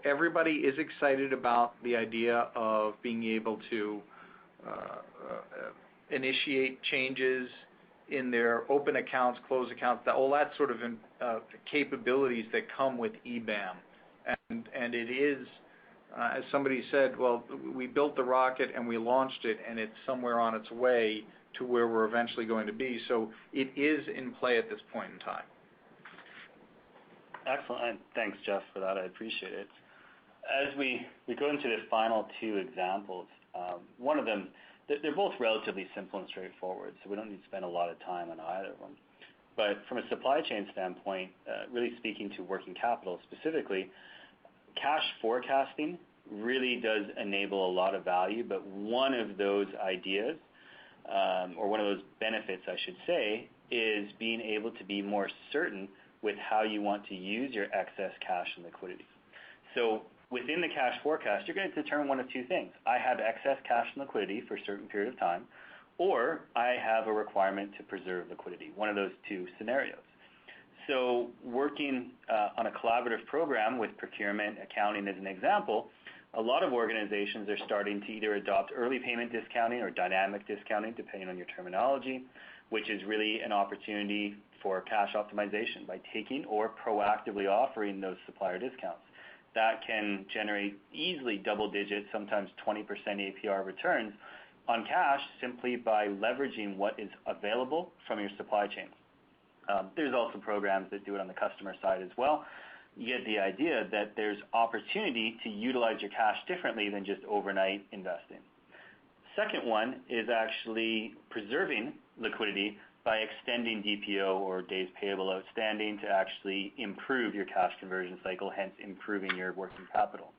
everybody is excited about the idea of being able to initiate changes in their open accounts, close accounts, all that sort of capabilities that come with EBAM. And it is, as somebody said, well, we built the rocket and we launched it, and it's somewhere on its way to where we're eventually going to be. So it is in play at this point in time. Excellent. Thanks, Jeff, for that. I appreciate it. As we go into the final two examples, one of them, they're both relatively simple and straightforward, so we don't need to spend a lot of time on either of them. But from a supply chain standpoint, really speaking to working capital specifically, cash forecasting really does enable a lot of value, but one of those ideas, or one of those benefits, I should say, is being able to be more certain with how you want to use your excess cash and liquidity. So within the cash forecast, you're going to determine one of two things. I have excess cash and liquidity for a certain period of time, or I have a requirement to preserve liquidity, one of those two scenarios. So working on a collaborative program with procurement, accounting as an example, a lot of organizations are starting to either adopt early payment discounting or dynamic discounting, depending on your terminology, which is really an opportunity for cash optimization by taking or proactively offering those supplier discounts. That can generate easily double digits, sometimes 20% APR returns on cash simply by leveraging what is available from your supply chain. There's also programs that do it on the customer side as well. You get the idea that there's opportunity to utilize your cash differently than just overnight investing. Second one is actually preserving liquidity by extending DPO, or days payable outstanding, to actually improve your cash conversion cycle, hence improving your working capital.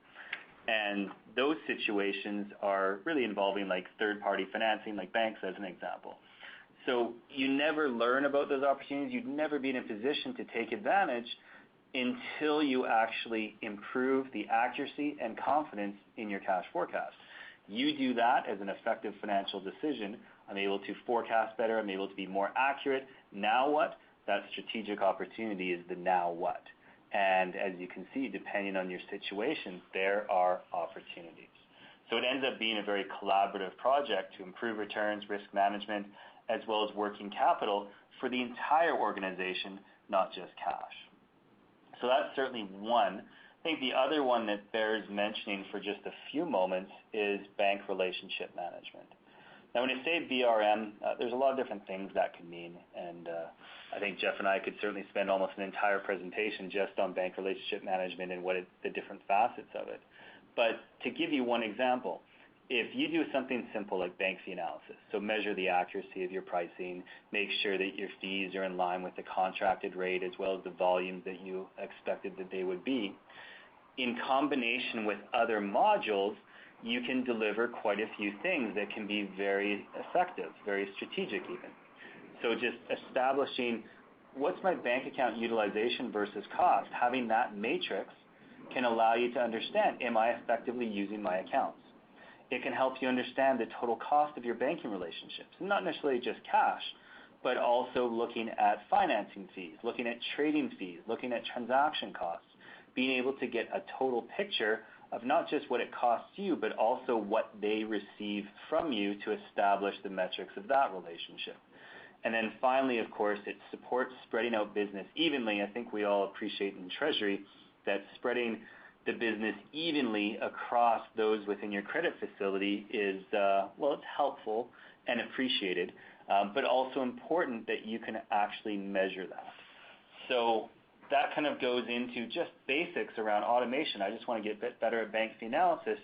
And those situations are really involving like third-party financing, like banks as an example. So you never learn about those opportunities. You'd never be in a position to take advantage until you actually improve the accuracy and confidence in your cash forecast. You do that as an effective financial decision. I'm able to forecast better. I'm able to be more accurate. Now what? That strategic opportunity is the now what. And as you can see, depending on your situation, there are opportunities. So it ends up being a very collaborative project to improve returns, risk management, as well as working capital for the entire organization, not just cash. So that's certainly one. I think the other one that bears mentioning for just a few moments is bank relationship management. Now, when you say BRM, there's a lot of different things that can mean, and I think Jeff and I could certainly spend almost an entire presentation just on bank relationship management and the different facets of it. But to give you one example, if you do something simple like bank fee analysis, so measure the accuracy of your pricing, make sure that your fees are in line with the contracted rate as well as the volumes that you expected that they would be, in combination with other modules, you can deliver quite a few things that can be very effective, very strategic even. So just establishing what's my bank account utilization versus cost, having that matrix can allow you to understand, am I effectively using my accounts? It can help you understand the total cost of your banking relationships, not necessarily just cash, but also looking at financing fees, looking at trading fees, looking at transaction costs, being able to get a total picture of not just what it costs you, but also what they receive from you to establish the metrics of that relationship. And then finally, of course, it supports spreading out business evenly. I think we all appreciate in Treasury that spreading the business evenly across those within your credit facility is, it's helpful and appreciated, but also important that you can actually measure that. So that kind of goes into just basics around automation. I just want to get a bit better at bank fee analysis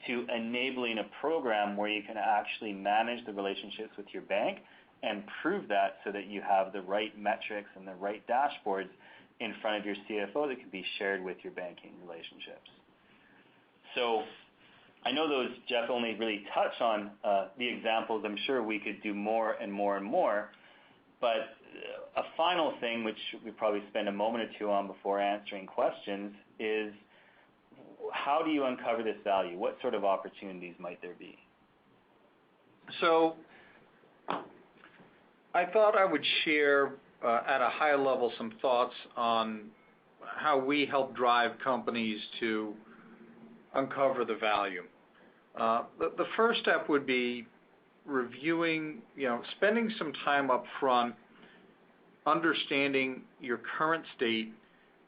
to enabling a program where you can actually manage the relationships with your bank and prove that so that you have the right metrics and the right dashboards in front of your CFO that can be shared with your banking relationships. So I know those, Jeff, only really touch on the examples. I'm sure we could do more and more and more. But a final thing, which we probably spend a moment or two on before answering questions, is how do you uncover this value? What sort of opportunities might there be? So I thought I would share at a high level some thoughts on how we help drive companies to uncover the value. The first step would be reviewing, spending some time up front understanding your current state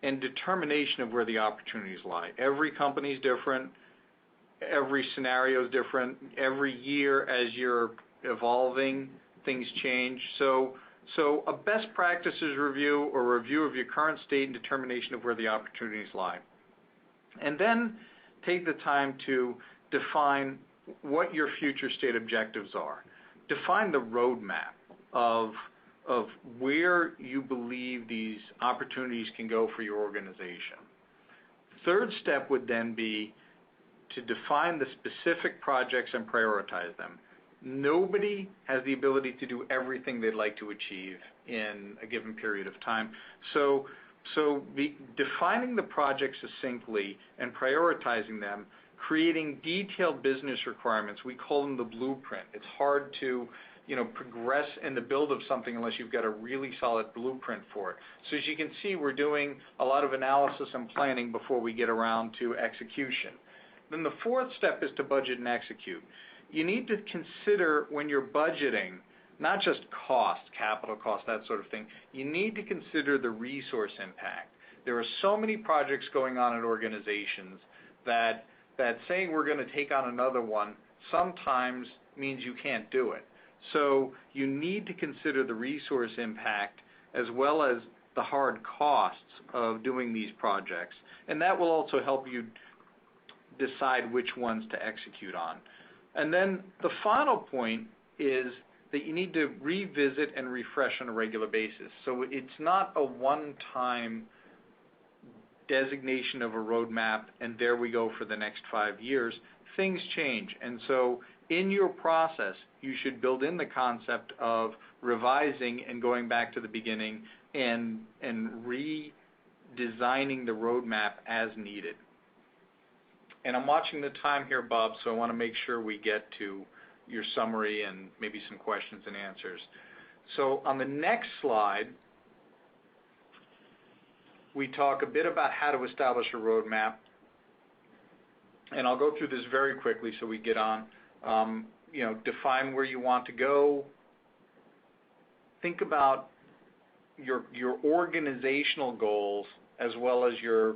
and determination of where the opportunities lie. Every company is different. Every scenario is different. Every year as you're evolving, things change. So a best practices review or review of your current state and determination of where the opportunities lie. And then take the time to define what your future state objectives are. Define the roadmap of where you believe these opportunities can go for your organization. Third step would then be to define the specific projects and prioritize them. Nobody has the ability to do everything they'd like to achieve in a given period of time. So defining the projects succinctly and prioritizing them, creating detailed business requirements, we call them the blueprint. It's hard to progress in the build of something unless you've got a really solid blueprint for it. So as you can see, we're doing a lot of analysis and planning before we get around to execution. Then the fourth step is to budget and execute. You need to consider when you're budgeting, not just cost, capital cost, that sort of thing. You need to consider the resource impact. There are so many projects going on in organizations that saying we're going to take on another one sometimes means you can't do it. So you need to consider the resource impact as well as the hard costs of doing these projects. And that will also help you decide which ones to execute on. And then the final point is that you need to revisit and refresh on a regular basis. So it's not a one-time designation of a roadmap and there we go for the next 5 years. Things change. And so in your process, you should build in the concept of revising and going back to the beginning and redesigning the roadmap as needed. And I'm watching the time here, Bob, so I want to make sure we get to your summary and maybe some questions and answers. So on the next slide, we talk a bit about how to establish a roadmap. And I'll go through this very quickly so we get on. Define where you want to go. Think about your organizational goals as well as your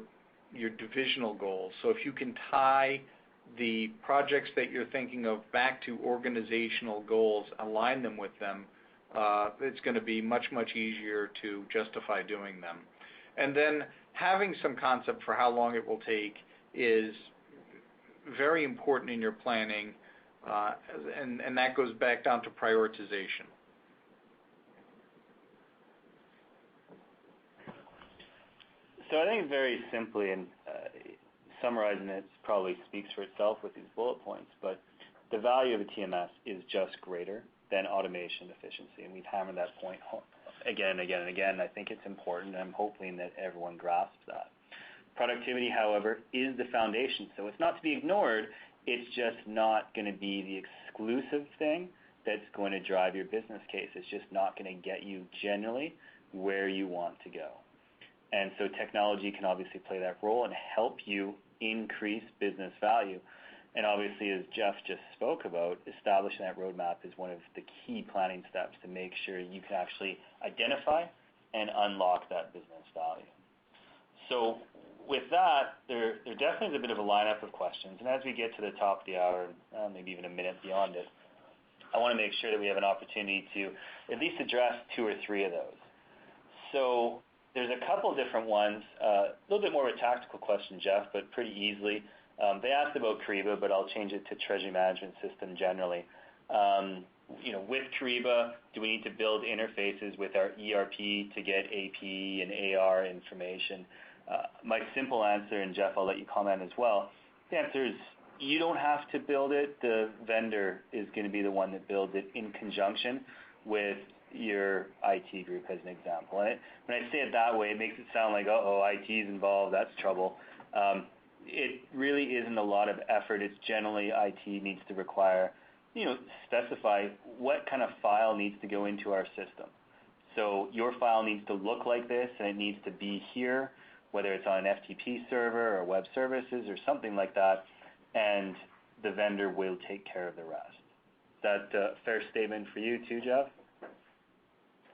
divisional goals. So if you can tie the projects that you're thinking of back to organizational goals, align them with them, it's going to be much, much easier to justify doing them. And then having some concept for how long it will take is very important in your planning, and that goes back down to prioritization. So I think very simply, and summarizing it probably speaks for itself with these bullet points, but the value of a TMS is just greater than automation efficiency, and we've hammered that point home again and again and again. I think it's important, and I'm hoping that everyone grasps that. Productivity, however, is the foundation, so it's not to be ignored. It's just not going to be the exclusive thing that's going to drive your business case. It's just not going to get you generally where you want to go. And so technology can obviously play that role and help you increase business value. And obviously, as Jeff just spoke about, establishing that roadmap is one of the key planning steps to make sure you can actually identify and unlock that business value. So with that, there definitely is a bit of a lineup of questions. And as we get to the top of the hour, maybe even a minute beyond it, I want to make sure that we have an opportunity to at least address 2 or 3 of those. So there's a couple different ones, a little bit more of a tactical question, Jeff, but pretty easily. They asked about Kyriba, but I'll change it to Treasury Management System generally. With Kyriba, do we need to build interfaces with our ERP to get AP and AR information? My simple answer, and Jeff, I'll let you comment as well, The answer is you don't have to build it. The vendor is going to be the one that builds it in conjunction with your IT group, as an example. And when I say it that way, it makes it sound like, IT is involved, that's trouble. It really isn't a lot of effort. It's generally IT needs to require, specify what kind of file needs to go into our system. So your file needs to look like this, and it needs to be here, whether it's on an FTP server or web services or something like that, and the vendor will take care of the rest. Is that a fair statement for you too, Jeff?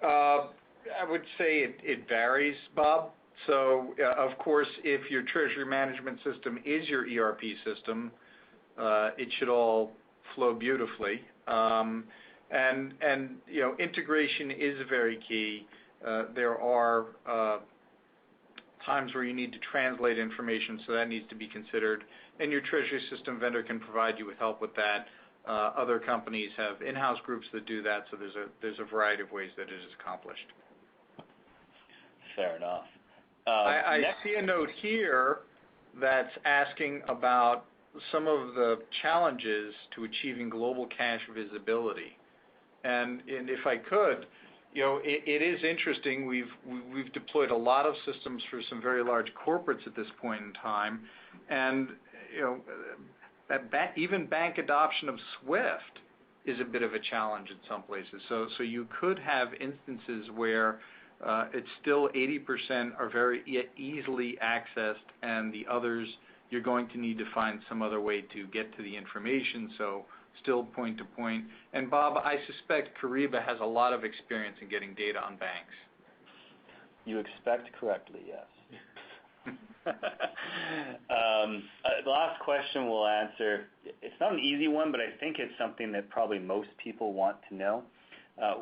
I would say it varies, Bob. So, of course, if your treasury management system is your ERP system, it should all flow beautifully. And integration is very key. There are times where you need to translate information, so that needs to be considered. And your treasury system vendor can provide you with help with that. Other companies have in-house groups that do that, so there's a variety of ways that it is accomplished. Fair enough. I see a note here that's asking about some of the challenges to achieving global cash visibility. And if I could, it is interesting. We've deployed a lot of systems for some very large corporates at this point in time, and even bank adoption of SWIFT is a bit of a challenge in some places. So you could have instances where it's still 80% are very easily accessed, and the others you're going to need to find some other way to get to the information. So still point to point. And Bob, I suspect Kyriba has a lot of experience in getting data on banks. You expect correctly, yes. The last question we'll answer, it's not an easy one, but I think it's something that probably most people want to know.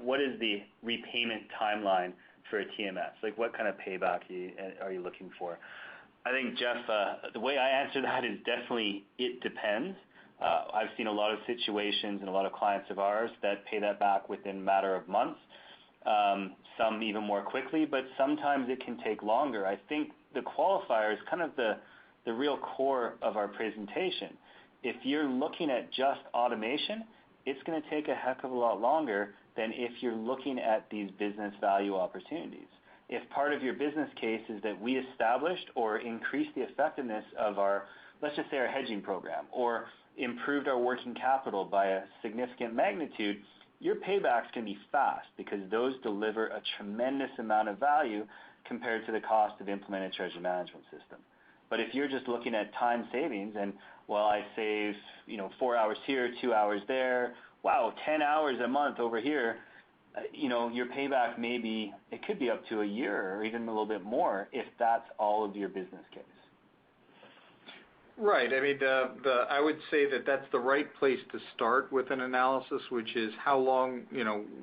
What is the repayment timeline for a TMS? Like, what kind of payback are you looking for? I think, Jeff, the way I answer that is definitely it depends. I've seen a lot of situations and a lot of clients of ours that pay that back within a matter of months, some even more quickly, but sometimes it can take longer. I think the qualifier is kind of the real core of our presentation. If you're looking at just automation, it's going to take a heck of a lot longer than if you're looking at these business value opportunities. If part of your business case is that we established or increased the effectiveness of our, let's just say our hedging program, or improved our working capital by a significant magnitude, your paybacks can be fast because those deliver a tremendous amount of value compared to the cost of implementing a treasury management system. But if you're just looking at time savings and, well, I save 4 hours here, 2 hours there, wow, 10 hours a month over here, your payback it could be up to a year or even a little bit more if that's all of your business case. Right. I mean, I would say that's the right place to start with an analysis, which is how long,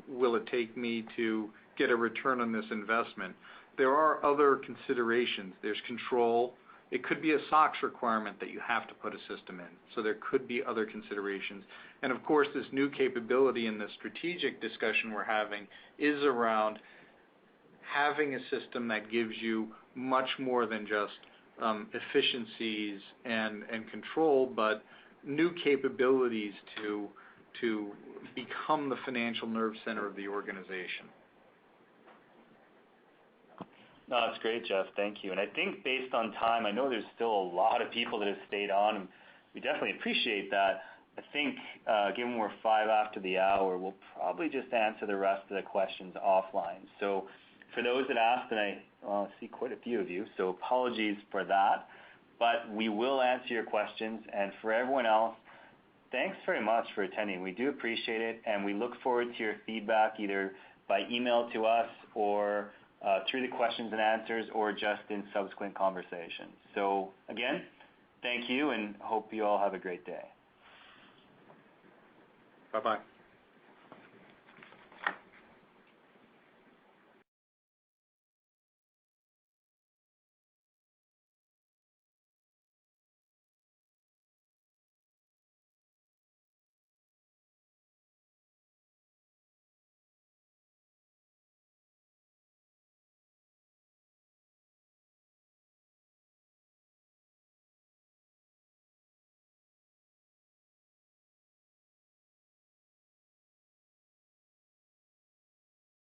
will it take me to get a return on this investment? There are other considerations. There's control. It could be a SOX requirement that you have to put a system in. So there could be other considerations. And of course, this new capability in the strategic discussion we're having is around having a system that gives you much more than just efficiencies and control, but new capabilities to become the financial nerve center of the organization. No, that's great, Jeff. Thank you. And I think based on time, I know there's still a lot of people that have stayed on, and we definitely appreciate that. I think given we're 5 after the hour, we'll probably just answer the rest of the questions offline. So for those that asked, and I see quite a few of you, so apologies for that, but we will answer your questions. And for everyone else, thanks very much for attending. We do appreciate it, and we look forward to your feedback either by email to us or through the questions and answers or just in subsequent conversations. So again, thank you, and hope you all have a great day. Bye-bye.